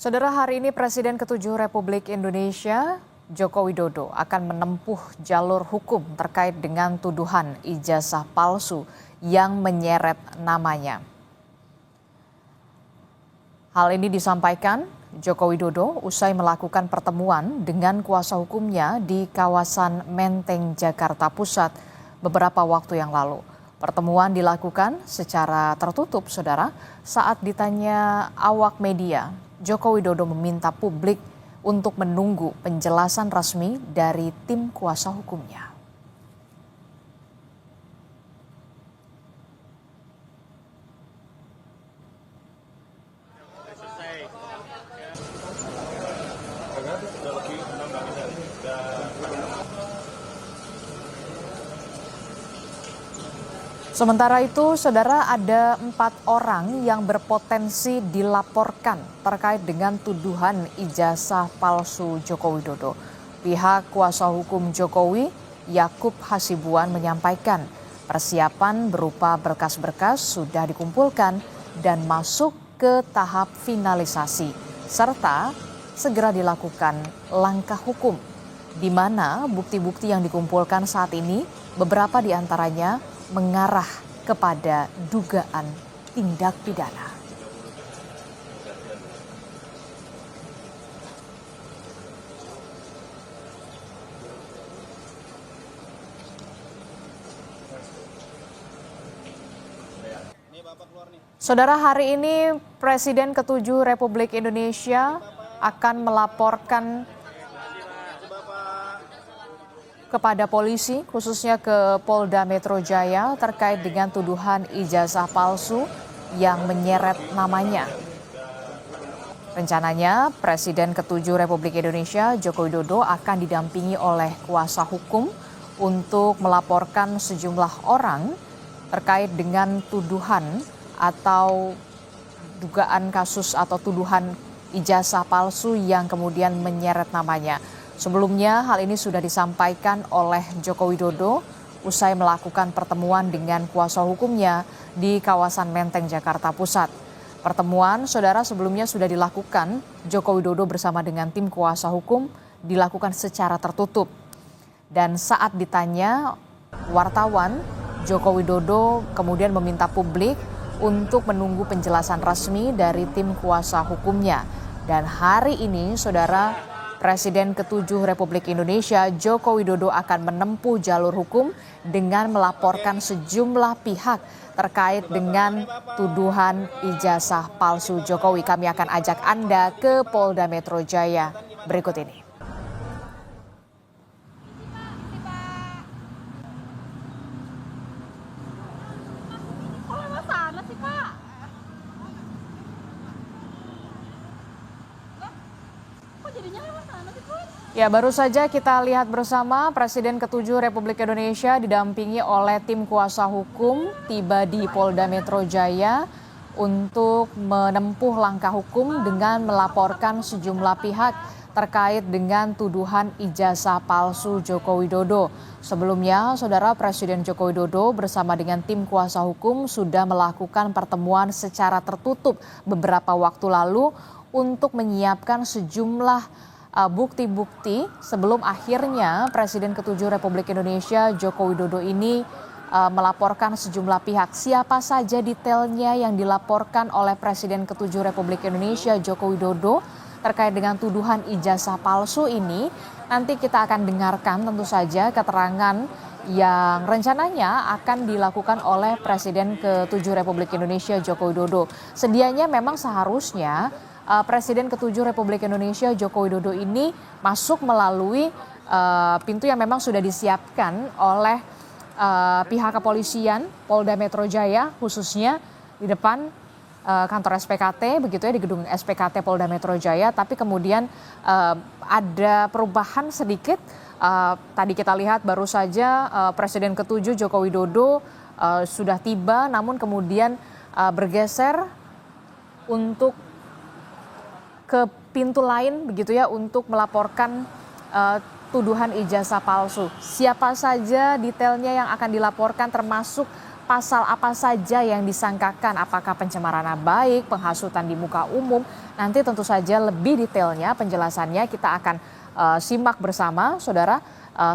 Saudara, hari ini Presiden ke-7 Republik Indonesia, Joko Widodo, akan menempuh jalur hukum terkait dengan tuduhan ijazah palsu yang menyeret namanya. Hal ini disampaikan Joko Widodo usai melakukan pertemuan dengan kuasa hukumnya di kawasan Menteng, Jakarta Pusat beberapa waktu yang lalu. Pertemuan dilakukan secara tertutup, saudara, saat ditanya awak media. Joko Widodo meminta publik untuk menunggu penjelasan resmi dari tim kuasa hukumnya. Sementara itu, saudara, ada 4 orang yang berpotensi dilaporkan terkait dengan tuduhan ijazah palsu Joko Widodo. Pihak kuasa hukum Jokowi, Yakub Hasibuan, menyampaikan persiapan berupa berkas-berkas sudah dikumpulkan dan masuk ke tahap finalisasi, serta segera dilakukan langkah hukum, di mana bukti-bukti yang dikumpulkan saat ini beberapa diantaranya mengarah kepada dugaan tindak pidana. Saudara, hari ini Presiden ke-7 Republik Indonesia akan melaporkan kepada polisi, khususnya ke Polda Metro Jaya, terkait dengan tuduhan ijazah palsu yang menyeret namanya. Rencananya, Presiden ke-7 Republik Indonesia, Joko Widodo, akan didampingi oleh kuasa hukum untuk melaporkan sejumlah orang terkait dengan tuduhan atau dugaan kasus atau tuduhan ijazah palsu yang kemudian menyeret namanya. Sebelumnya, hal ini sudah disampaikan oleh Joko Widodo usai melakukan pertemuan dengan kuasa hukumnya di kawasan Menteng, Jakarta Pusat. Pertemuan, saudara, sebelumnya sudah dilakukan. Joko Widodo bersama dengan tim kuasa hukum dilakukan secara tertutup. Dan saat ditanya wartawan, Joko Widodo kemudian meminta publik untuk menunggu penjelasan resmi dari tim kuasa hukumnya. Dan hari ini, saudara, Presiden ke-7 Republik Indonesia, Joko Widodo, akan menempuh jalur hukum dengan melaporkan sejumlah pihak terkait dengan tuduhan ijazah palsu Jokowi. Kami akan ajak Anda ke Polda Metro Jaya berikut ini. Ya, baru saja kita lihat bersama Presiden ke-7 Republik Indonesia didampingi oleh tim kuasa hukum tiba di Polda Metro Jaya untuk menempuh langkah hukum dengan melaporkan sejumlah pihak terkait dengan tuduhan ijazah palsu Joko Widodo. Sebelumnya, saudara, Presiden Joko Widodo bersama dengan tim kuasa hukum sudah melakukan pertemuan secara tertutup beberapa waktu lalu untuk menyiapkan sejumlah bukti-bukti sebelum akhirnya Presiden ke-7 Republik Indonesia Joko Widodo ini melaporkan sejumlah pihak. Siapa saja detailnya yang dilaporkan oleh Presiden ke-7 Republik Indonesia Joko Widodo terkait dengan tuduhan ijazah palsu ini, nanti kita akan dengarkan tentu saja keterangan yang rencananya akan dilakukan oleh Presiden ke-7 Republik Indonesia Joko Widodo. Sedianya memang seharusnya Presiden ke-7 Republik Indonesia Joko Widodo ini masuk melalui pintu yang memang sudah disiapkan oleh pihak kepolisian Polda Metro Jaya, khususnya di depan kantor SPKT, begitu ya, di gedung SPKT Polda Metro Jaya. Tapi kemudian ada perubahan sedikit. Tadi kita lihat baru saja Presiden ke-7 Joko Widodo sudah tiba, namun kemudian bergeser untuk ke pintu lain, begitu ya, untuk melaporkan tuduhan ijazah palsu. Siapa saja detailnya yang akan dilaporkan, termasuk pasal apa saja yang disangkakan, apakah pencemaran nama baik, penghasutan di muka umum. Nanti tentu saja lebih detailnya penjelasannya kita akan simak bersama, saudara.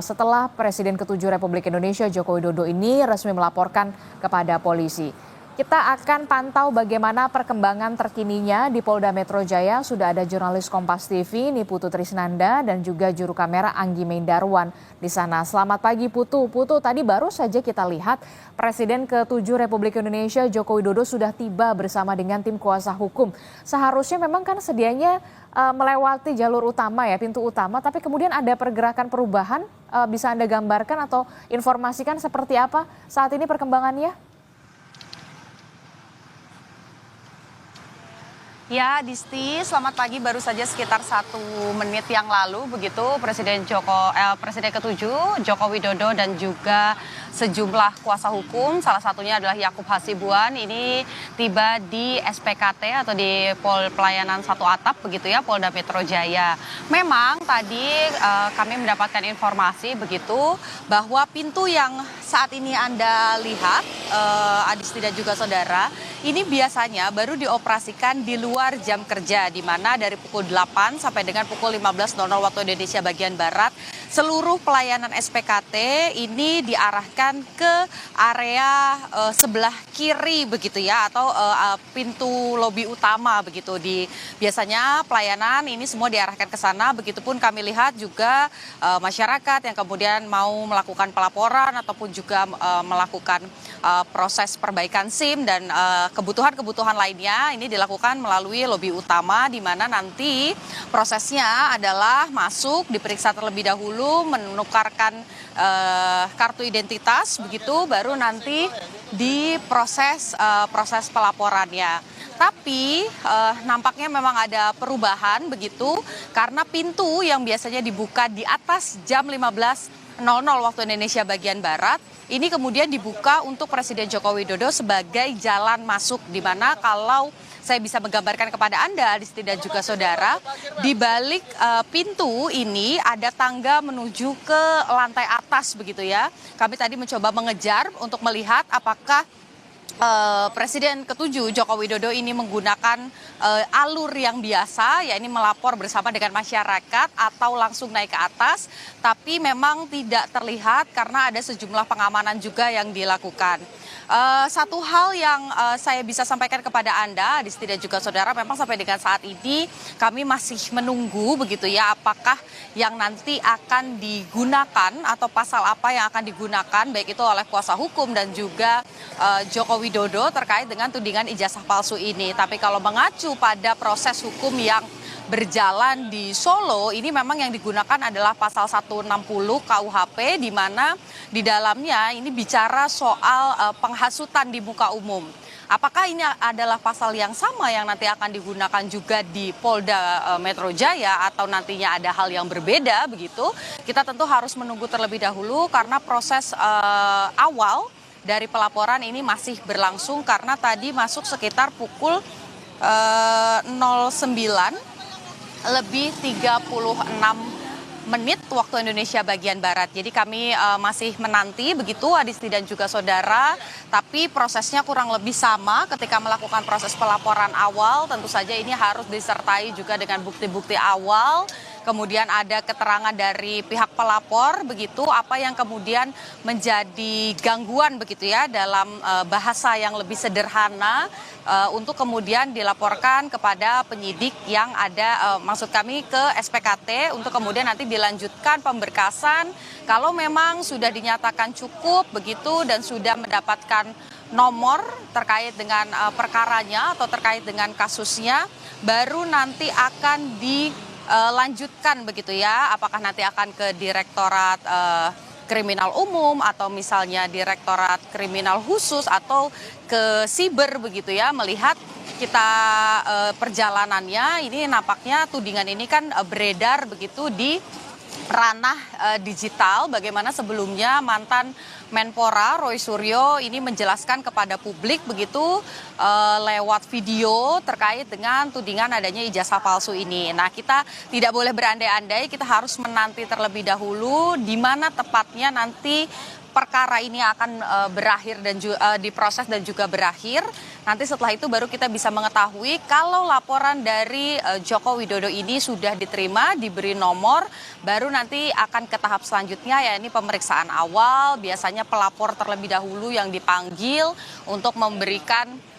Setelah Presiden ke-7 Republik Indonesia Joko Widodo ini resmi melaporkan kepada polisi. Kita akan pantau bagaimana perkembangan terkininya di Polda Metro Jaya. Sudah ada jurnalis Kompas TV, Niputu Trisnanda, dan juga juru kamera Anggi Mendarwan di sana. Selamat pagi Putu. Putu, tadi baru saja kita lihat Presiden ke-7 Republik Indonesia Joko Widodo sudah tiba bersama dengan tim kuasa hukum. Seharusnya memang kan sedianya melewati jalur utama ya, pintu utama, tapi kemudian ada pergerakan perubahan. Bisa Anda gambarkan atau informasikan seperti apa saat ini perkembangannya? Ya, Disti, selamat pagi. Baru saja sekitar 1 menit yang lalu, begitu Presiden ke-7 Joko Widodo dan juga sejumlah kuasa hukum, salah satunya adalah Yakub Hasibuan, ini tiba di SPKT atau di Pelayanan Satu Atap, begitu ya, Polda Metro Jaya. Memang tadi kami mendapatkan informasi begitu bahwa pintu yang saat ini Anda lihat, Adisti dan juga saudara, ini biasanya baru dioperasikan di luar jam kerja, di mana dari pukul 8 sampai dengan pukul 15.00 waktu Indonesia bagian Barat, seluruh pelayanan SPKT ini diarahkan ke area sebelah kiri begitu ya, atau pintu lobi utama begitu. Biasanya pelayanan ini semua diarahkan ke sana, begitupun kami lihat juga masyarakat yang kemudian mau melakukan pelaporan ataupun juga melakukan proses perbaikan SIM dan kebutuhan-kebutuhan lainnya ini dilakukan melalui lobi utama, di mana nanti prosesnya adalah masuk, diperiksa terlebih dahulu, menukarkan kartu identitas, begitu baru nanti diproses proses pelaporannya. Tapi nampaknya memang ada perubahan begitu, karena pintu yang biasanya dibuka di atas jam 15.00 waktu Indonesia bagian Barat, ini kemudian dibuka untuk Presiden Joko Widodo sebagai jalan masuk, di mana kalau saya bisa menggambarkan kepada Anda, Adisti dan juga saudara, di balik pintu ini ada tangga menuju ke lantai atas begitu ya. Kami tadi mencoba mengejar untuk melihat apakah Presiden ke-7 Joko Widodo ini menggunakan alur yang biasa, yakni melapor bersama dengan masyarakat atau langsung naik ke atas, tapi memang tidak terlihat karena ada sejumlah pengamanan juga yang dilakukan. Satu hal yang saya bisa sampaikan kepada Anda, Adisti dan juga saudara, memang sampai dengan saat ini kami masih menunggu begitu ya, apakah yang nanti akan digunakan atau pasal apa yang akan digunakan, baik itu oleh kuasa hukum dan juga Joko Widodo terkait dengan tudingan ijazah palsu ini. Tapi kalau mengacu pada proses hukum yang berjalan di Solo, ini memang yang digunakan adalah pasal 160 KUHP, di mana di dalamnya ini bicara soal penghasutan di muka umum. Apakah ini adalah pasal yang sama yang nanti akan digunakan juga di Polda Metro Jaya atau nantinya ada hal yang berbeda begitu? Kita tentu harus menunggu terlebih dahulu karena proses awal dari pelaporan ini masih berlangsung, karena tadi masuk sekitar pukul 09:36 waktu Indonesia bagian Barat. Jadi kami masih menanti begitu, Adisti dan juga saudara, tapi prosesnya kurang lebih sama ketika melakukan proses pelaporan awal. Tentu saja ini harus disertai juga dengan bukti-bukti awal. Kemudian ada keterangan dari pihak pelapor begitu, apa yang kemudian menjadi gangguan begitu ya dalam bahasa yang lebih sederhana untuk kemudian dilaporkan kepada penyidik yang ada, maksud kami ke SPKT, untuk kemudian nanti dilanjutkan pemberkasan. Kalau memang sudah dinyatakan cukup begitu dan sudah mendapatkan nomor terkait dengan perkaranya atau terkait dengan kasusnya, baru nanti akan dilanjutkan begitu ya, apakah nanti akan ke Direktorat Kriminal Umum atau misalnya Direktorat Kriminal Khusus atau ke Siber begitu ya. Melihat kita perjalanannya ini nampaknya tudingan ini kan beredar begitu di ranah digital, bagaimana sebelumnya mantan Menpora Roy Suryo ini menjelaskan kepada publik begitu lewat video terkait dengan tudingan adanya ijazah palsu ini. Nah, kita tidak boleh berandai-andai, kita harus menanti terlebih dahulu di mana tepatnya nanti perkara ini akan berakhir dan diproses dan juga berakhir. Nanti setelah itu baru kita bisa mengetahui kalau laporan dari Joko Widodo ini sudah diterima, diberi nomor, baru nanti akan ke tahap selanjutnya, yakni pemeriksaan awal. Biasanya pelapor terlebih dahulu yang dipanggil untuk memberikan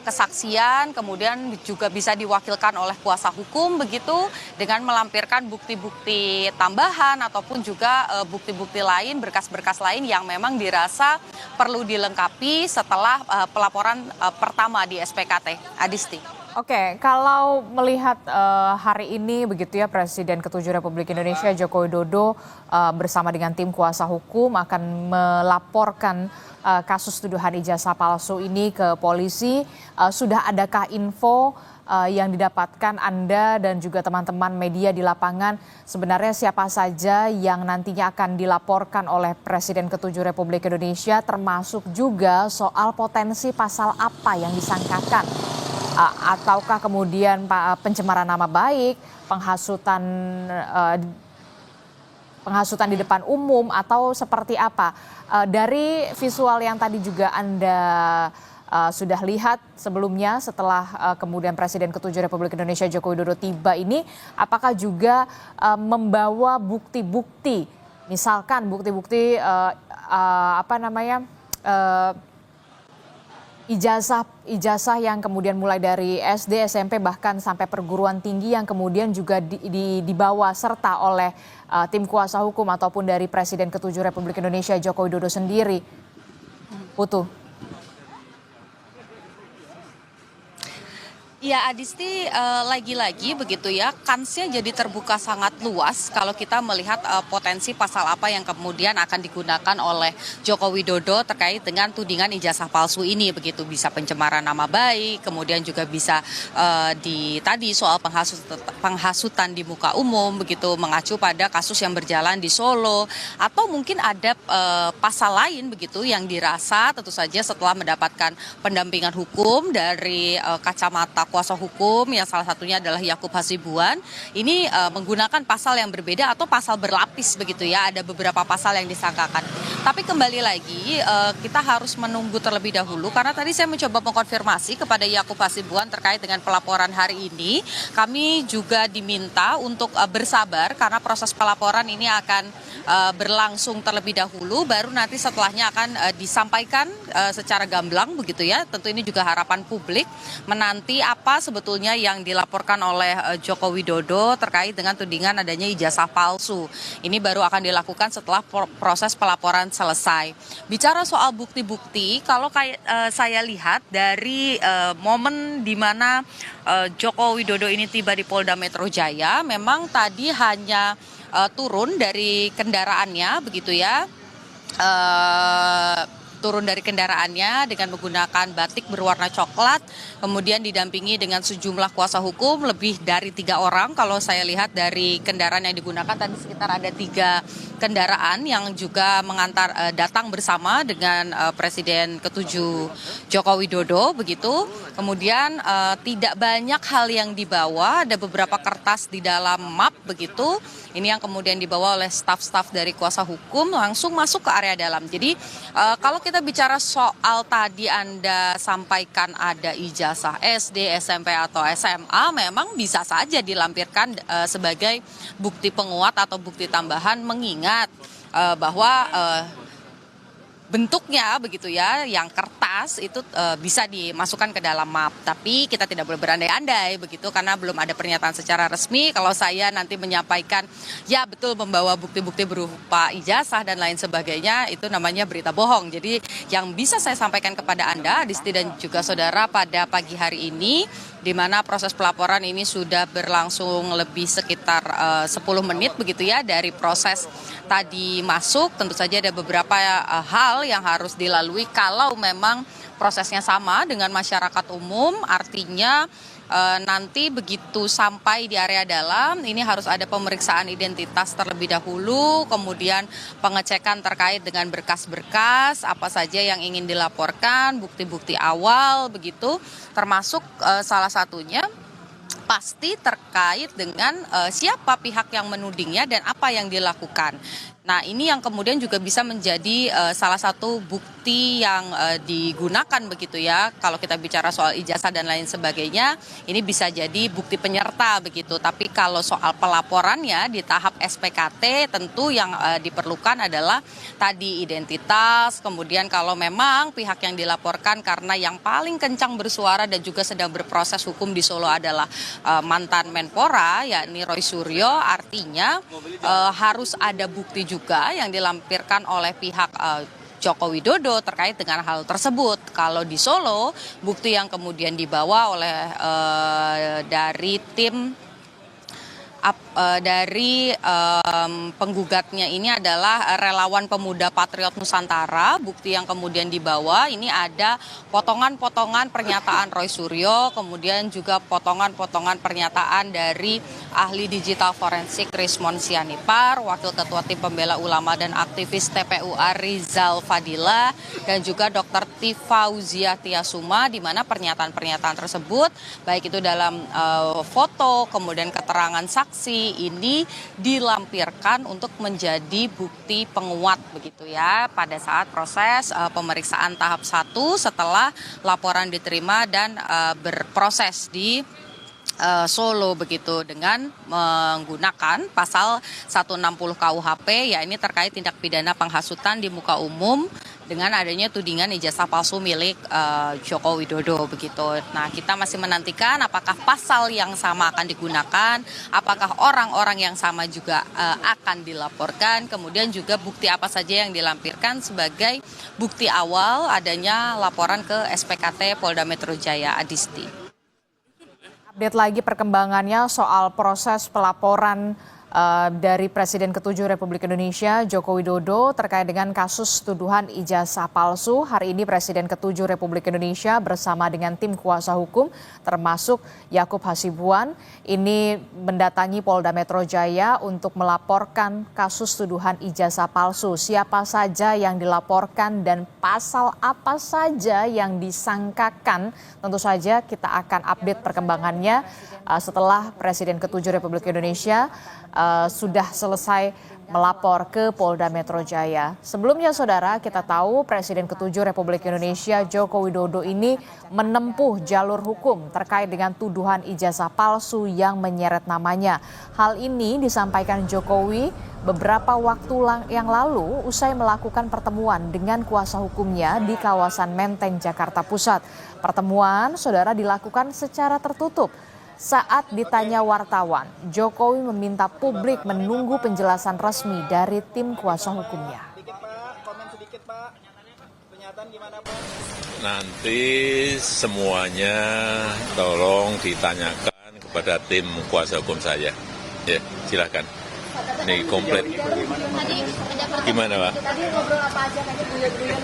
kesaksian, kemudian juga bisa diwakilkan oleh kuasa hukum begitu, dengan melampirkan bukti-bukti tambahan ataupun juga bukti-bukti lain, berkas-berkas lain yang memang dirasa perlu dilengkapi setelah pelaporan pertama di SPKT. Adisti. Oke, kalau melihat hari ini begitu ya, Presiden ke-7 Republik Indonesia Joko Widodo bersama dengan tim kuasa hukum akan melaporkan kasus tuduhan ijazah palsu ini ke polisi. Sudah adakah info yang didapatkan Anda dan juga teman-teman media di lapangan, sebenarnya siapa saja yang nantinya akan dilaporkan oleh Presiden ke-7 Republik Indonesia, termasuk juga soal potensi pasal apa yang disangkakan? Ataukah kemudian pencemaran nama baik, penghasutan di depan umum, atau seperti apa? Dari visual yang tadi juga Anda sudah lihat sebelumnya setelah kemudian Presiden ke-7 Republik Indonesia Joko Widodo tiba ini, apakah juga membawa bukti-bukti, misalkan bukti-bukti ijazah yang kemudian mulai dari SD, SMP, bahkan sampai perguruan tinggi yang kemudian juga dibawa serta oleh tim kuasa hukum ataupun dari Presiden ke-7 Republik Indonesia Joko Widodo sendiri. Putu. Ya, Adisti, lagi-lagi begitu ya, kansnya jadi terbuka sangat luas kalau kita melihat potensi pasal apa yang kemudian akan digunakan oleh Joko Widodo terkait dengan tudingan ijazah palsu ini begitu. Bisa pencemaran nama baik, kemudian juga bisa tadi soal penghasutan di muka umum begitu, mengacu pada kasus yang berjalan di Solo, atau mungkin ada pasal lain begitu yang dirasa tentu saja setelah mendapatkan pendampingan hukum dari kacamata kuasa hukum yang salah satunya adalah Yakub Hasibuan, ini menggunakan pasal yang berbeda atau pasal berlapis begitu ya, ada beberapa pasal yang disangkakan. Tapi kembali lagi kita harus menunggu terlebih dahulu karena tadi saya mencoba mengkonfirmasi kepada Yakub Hasibuan terkait dengan pelaporan hari ini. Kami juga diminta untuk bersabar karena proses pelaporan ini akan berlangsung terlebih dahulu, baru nanti setelahnya akan disampaikan secara gamblang begitu ya. Tentu ini juga harapan publik menanti apa sebetulnya yang dilaporkan oleh Joko Widodo terkait dengan tudingan adanya ijazah palsu. Ini baru akan dilakukan setelah proses pelaporan selesai. Bicara soal bukti-bukti, kalau saya lihat dari momen di mana Joko Widodo ini tiba di Polda Metro Jaya, memang tadi hanya turun dari kendaraannya begitu ya. Turun dari kendaraannya dengan menggunakan batik berwarna coklat, kemudian didampingi dengan sejumlah kuasa hukum, lebih dari 3 orang. Kalau saya lihat dari kendaraan yang digunakan tadi sekitar ada 3 kendaraan yang juga datang bersama dengan Presiden ke-7 Joko Widodo begitu. Kemudian tidak banyak hal yang dibawa, ada beberapa kertas di dalam map begitu. Ini yang kemudian dibawa oleh staf-staf dari kuasa hukum langsung masuk ke area dalam. Jadi kalau kita bicara soal tadi Anda sampaikan ada ijazah SD, SMP atau SMA, memang bisa saja dilampirkan sebagai bukti penguat atau bukti tambahan, mengingat bahwa bentuknya begitu ya, yang kertas itu bisa dimasukkan ke dalam map. Tapi kita tidak boleh berandai-andai begitu karena belum ada pernyataan secara resmi. Kalau saya nanti menyampaikan ya betul membawa bukti-bukti berupa ijazah dan lain sebagainya, itu namanya berita bohong. Jadi yang bisa saya sampaikan kepada Anda, Adisti dan juga saudara, pada pagi hari ini di mana proses pelaporan ini sudah berlangsung lebih sekitar 10 menit begitu ya dari proses tadi masuk. Tentu saja ada beberapa hal yang harus dilalui kalau memang prosesnya sama dengan masyarakat umum, artinya nanti begitu sampai di area dalam ini harus ada pemeriksaan identitas terlebih dahulu, kemudian pengecekan terkait dengan berkas-berkas apa saja yang ingin dilaporkan, bukti-bukti awal begitu, termasuk salah satunya pasti terkait dengan siapa pihak yang menudingnya dan apa yang dilakukan. Nah, ini yang kemudian juga bisa menjadi salah satu bukti yang digunakan begitu ya. Kalau kita bicara soal ijazah dan lain sebagainya, ini bisa jadi bukti penyerta begitu. Tapi kalau soal pelaporannya di tahap SPKT tentu yang diperlukan adalah tadi identitas, kemudian kalau memang pihak yang dilaporkan karena yang paling kencang bersuara dan juga sedang berproses hukum di Solo adalah mantan Menpora, yakni Roy Suryo, artinya harus ada bukti juga yang dilampirkan oleh pihak Joko Widodo terkait dengan hal tersebut. Kalau di Solo, bukti yang kemudian dibawa oleh dari tim penggugatnya ini adalah relawan pemuda Patriot Nusantara. Bukti yang kemudian dibawa ini ada potongan-potongan pernyataan Roy Suryo, kemudian juga potongan-potongan pernyataan dari ahli digital forensik Rismon Sianipar, Wakil Ketua Tim Pembela Ulama dan aktivis TPU Rizal Fadila, dan juga Dr. Tifauzia Tiasuma, di mana pernyataan-pernyataan tersebut, baik itu dalam foto, kemudian keterangan saksi, ini dilampirkan untuk menjadi bukti penguat begitu ya pada saat proses pemeriksaan tahap 1 setelah laporan diterima dan berproses di Solo begitu dengan menggunakan pasal 160 KUHP, ya ini terkait tindak pidana penghasutan di muka umum dengan adanya tudingan ijazah palsu milik Joko Widodo begitu. Nah, kita masih menantikan apakah pasal yang sama akan digunakan, apakah orang-orang yang sama juga akan dilaporkan, kemudian juga bukti apa saja yang dilampirkan sebagai bukti awal adanya laporan ke SPKT Polda Metro Jaya. Adisti. Update lagi perkembangannya soal proses pelaporan dari Presiden ke-7 Republik Indonesia Joko Widodo terkait dengan kasus tuduhan ijazah palsu. Hari ini Presiden ke-7 Republik Indonesia bersama dengan tim kuasa hukum termasuk Yakub Hasibuan ini mendatangi Polda Metro Jaya untuk melaporkan kasus tuduhan ijazah palsu. Siapa saja yang dilaporkan dan pasal apa saja yang disangkakan, tentu saja kita akan update perkembangannya setelah Presiden ke-7 Republik Indonesia sudah selesai melapor ke Polda Metro Jaya. Sebelumnya saudara, kita tahu Presiden ke-7 Republik Indonesia Joko Widodo ini menempuh jalur hukum terkait dengan tuduhan ijazah palsu yang menyeret namanya. Hal ini disampaikan Jokowi beberapa waktu yang lalu usai melakukan pertemuan dengan kuasa hukumnya di kawasan Menteng, Jakarta Pusat. Pertemuan saudara dilakukan secara tertutup. Saat ditanya wartawan, Jokowi meminta publik menunggu penjelasan resmi dari tim kuasa hukumnya. Nanti semuanya tolong ditanyakan kepada tim kuasa hukum saya. Ya, silakan. Ini komplit. Gimana, Pak? Tadi ngobrol apa aja tadi buyut-buyut.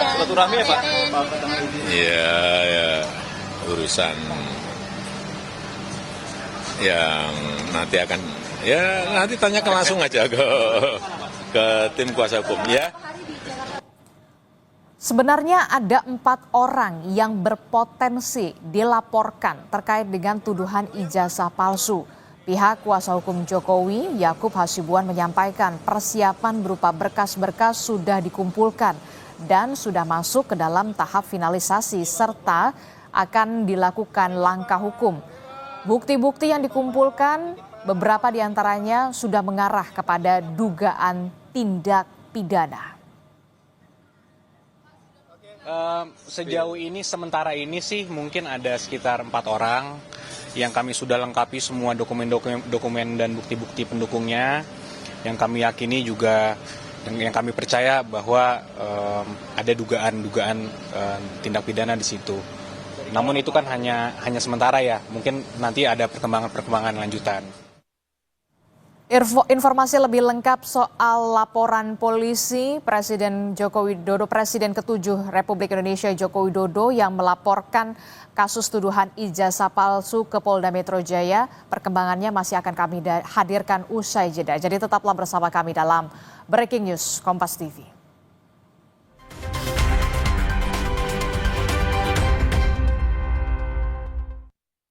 Silaturahmi ya, Pak? Iya, ya. Urusan yang nanti akan nanti tanyakan langsung aja ke tim kuasa hukum ya. Sebenarnya ada 4 orang yang berpotensi dilaporkan terkait dengan tuduhan ijazah palsu. Pihak kuasa hukum Jokowi, Yakub Hasibuan, menyampaikan persiapan berupa berkas-berkas sudah dikumpulkan dan sudah masuk ke dalam tahap finalisasi serta akan dilakukan langkah hukum. Bukti-bukti yang dikumpulkan beberapa diantaranya sudah mengarah kepada dugaan tindak pidana. Sejauh ini sementara ini sih mungkin ada sekitar 4 orang yang kami sudah lengkapi semua dokumen dan bukti-bukti pendukungnya, yang kami yakini juga yang kami percaya bahwa ada dugaan tindak pidana di situ. Namun itu kan hanya sementara ya, mungkin nanti ada perkembangan lanjutan. Informasi lebih lengkap soal laporan polisi Presiden Joko Widodo, Presiden ke-7 Republik Indonesia Joko Widodo yang melaporkan kasus tuduhan ijazah palsu ke Polda Metro Jaya. Perkembangannya masih akan kami hadirkan usai jeda. Jadi tetaplah bersama kami dalam Breaking News Kompas TV.